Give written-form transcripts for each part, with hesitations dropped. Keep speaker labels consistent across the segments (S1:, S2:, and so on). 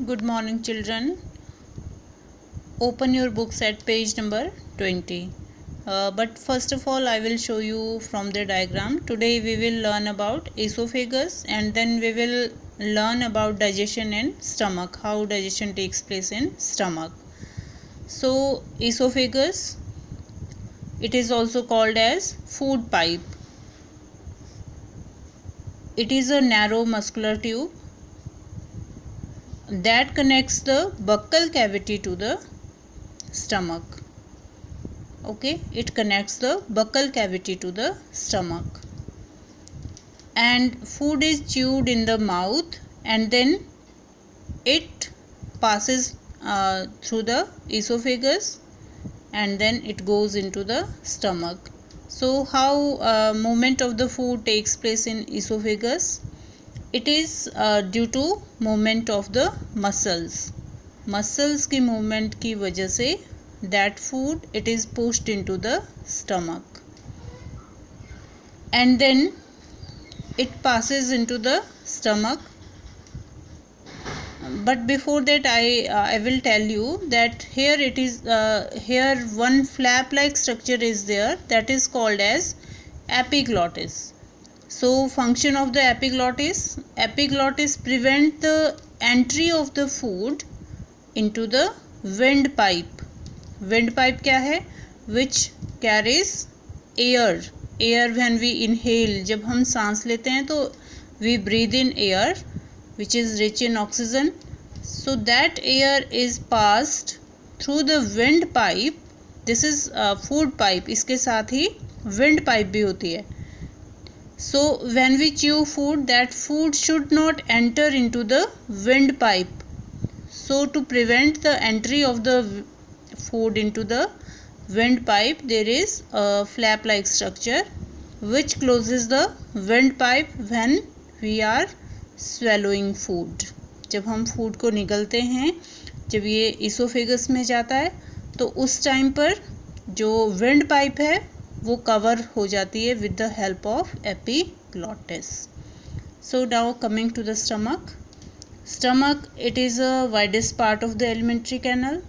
S1: Good morning, children. Open your books at page number 20. But first of all, I will show you from the diagram. Today we will learn about esophagus and then we will learn about digestion in stomach, how digestion takes place in stomach. So, esophagus, it is also called as food pipe. It is a narrow muscular tube that connects the buccal cavity to the stomach. Okay, it connects the buccal cavity to the stomach, and food is chewed in the mouth and then it passes through the esophagus and then it goes into the stomach. So how movement of the food takes place in esophagus? It is due to movement of the muscles की movement की वजह से that food it is pushed into the stomach and then it passes into the stomach. But before that I will tell you that here it is here one flap like structure is there, that is called as epiglottis. So function of the epiglottis prevent the entry of the food into the windpipe. Windpipe क्या है? Which carries air when we inhale. जब हम सांस लेते हैं तो we breathe in air which is rich in oxygen. So that air is passed through the windpipe. This is food pipe. इसके साथ ही windpipe भी होती है. So when we chew food, that food should not enter into the windpipe. So to prevent the entry of the food into the windpipe, there is a flap-like structure which closes the windpipe when we are swallowing food. जब हम food को निगलते हैं, जब ये esophagus में जाता है, तो उस टाइम पर जो windpipe है वो कवर हो जाती है with the help of epiglottis. So now coming to the stomach. Stomach, it is a widest part of the alimentary canal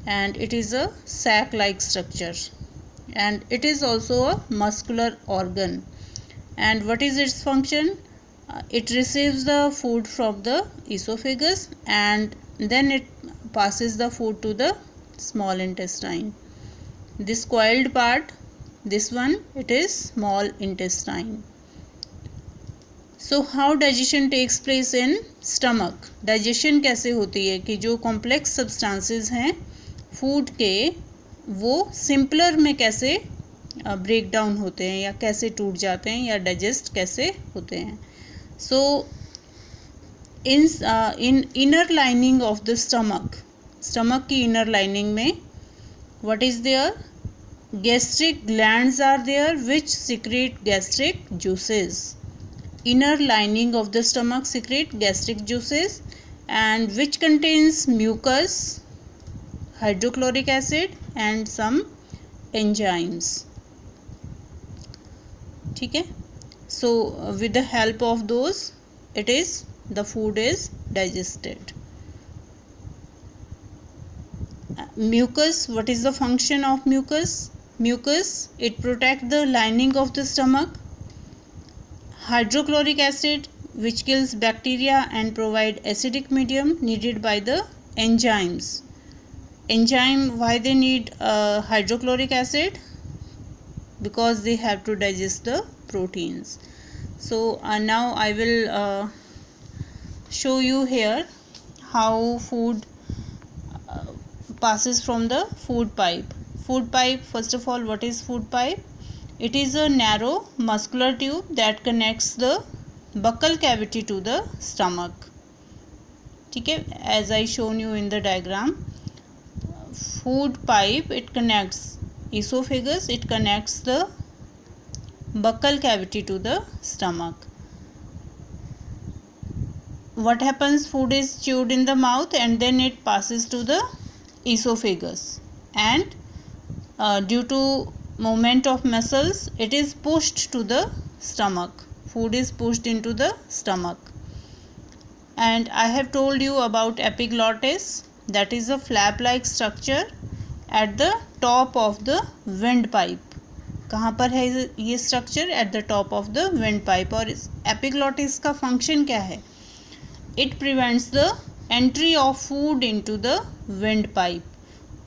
S1: and it is a sac-like structure and it is also a muscular organ. And what is its function? It receives the food from the esophagus and then it passes the food to the small intestine. This coiled part, this one, it is small intestine. So how digestion takes place in stomach? Digestion कैसे होती है कि जो complex substances हैं food के वो simpler में कैसे break down होते हैं या कैसे टूट जाते हैं या digest कैसे होते हैं. So in inner lining of the stomach की inner lining में what is there? Gastric glands are there which secrete gastric juices. Inner lining of the stomach secrete gastric juices and which contains mucus, hydrochloric acid and some enzymes. ठीक है. So with the help of those the food is digested. Mucus, what is the function of mucus? Mucus, it protects the lining of the stomach. Hydrochloric acid, which kills bacteria and provide acidic medium needed by the enzymes. Enzyme, why they need hydrochloric acid? Because they have to digest the proteins. So now I will show you here how food passes from the food pipe. Food pipe, first of all, what is food pipe? It is a narrow muscular tube that connects the buccal cavity to the stomach. ठीक है, as I shown you in the diagram, food pipe it connects esophagus, it connects the buccal cavity to the stomach. What happens? Food is chewed in the mouth and then it passes to the esophagus and due to movement of muscles it is pushed to the stomach. Food is pushed into the stomach and I have told you about epiglottis. That is a flap like structure at the top of the windpipe. कहाँ पर है ये structure? At the top of the wind pipe. और इस epiglottis का function क्या है? It prevents the entry of food into the wind pipe.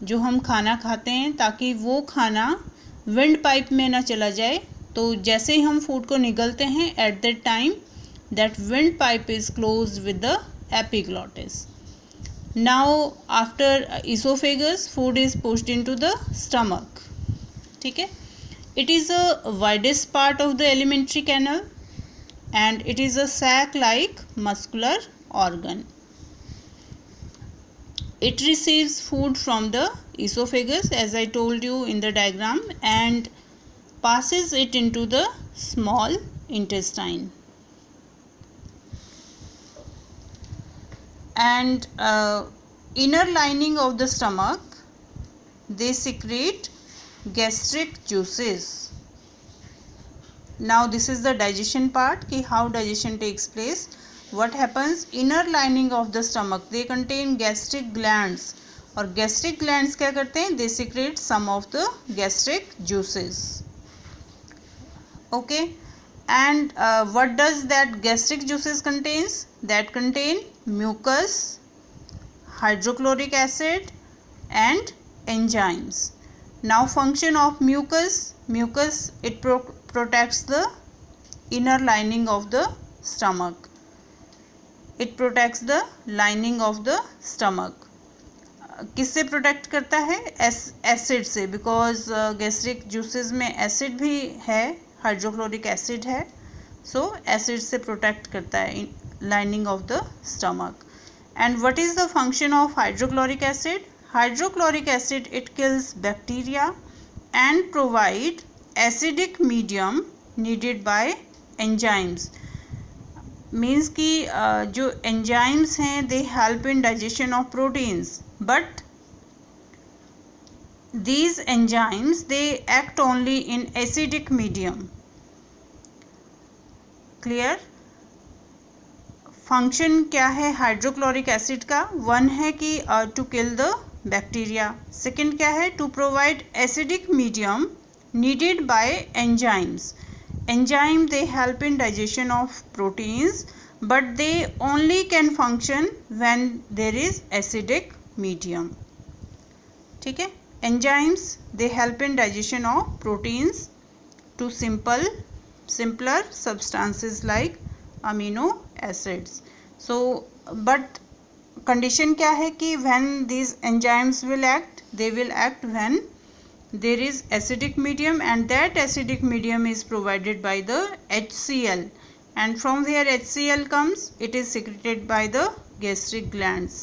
S1: जो हम खाना खाते हैं ताकि वो खाना विंड पाइप में ना चला जाए, तो जैसे ही हम फूड को निगलते हैं at that time that wind pipe is close with the epiglottis. Now after oesophagus food is pushed into the stomach. ठीक है. It is a widest part of the alimentary canal and it is a sac-like muscular organ. It receives food from the esophagus, as I told you in the diagram, and passes it into the small intestine. And inner lining of the stomach, they secrete gastric juices. Now this is the digestion part, ki how digestion takes place. What happens? Inner lining of the stomach, they contain gastric glands. और gastric glands क्या करते हैं? They secrete some of the gastric juices. Okay. And what does that gastric juices contains? That contain mucus, hydrochloric acid and enzymes. Now function of mucus. Mucus, it protects the inner lining of the stomach. It protects the lining of the stomach. किससे protect करता है? Acid से, because gastric juices में acid भी है, hydrochloric acid है. सो acid से protect करता है lining of the stomach. And what is the function of hydrochloric acid? Hydrochloric acid, it kills bacteria and provide acidic medium needed by enzymes. Means कि जो enzymes हैं they help in digestion of proteins, but these enzymes they act only in acidic medium. Clear? Function क्या है hydrochloric acid का? One है कि to kill the bacteria. Second क्या है? To provide acidic medium needed by enzymes. Enzyme they help in digestion of proteins, but they only can function when there is acidic medium. ठीक है. Enzymes they help in digestion of proteins to simpler substances like amino acids. So but condition क्या है कि when these enzymes will act, they will act when there is acidic medium, and that acidic medium is provided by the HCl, and from where HCl comes, it is secreted by the gastric glands.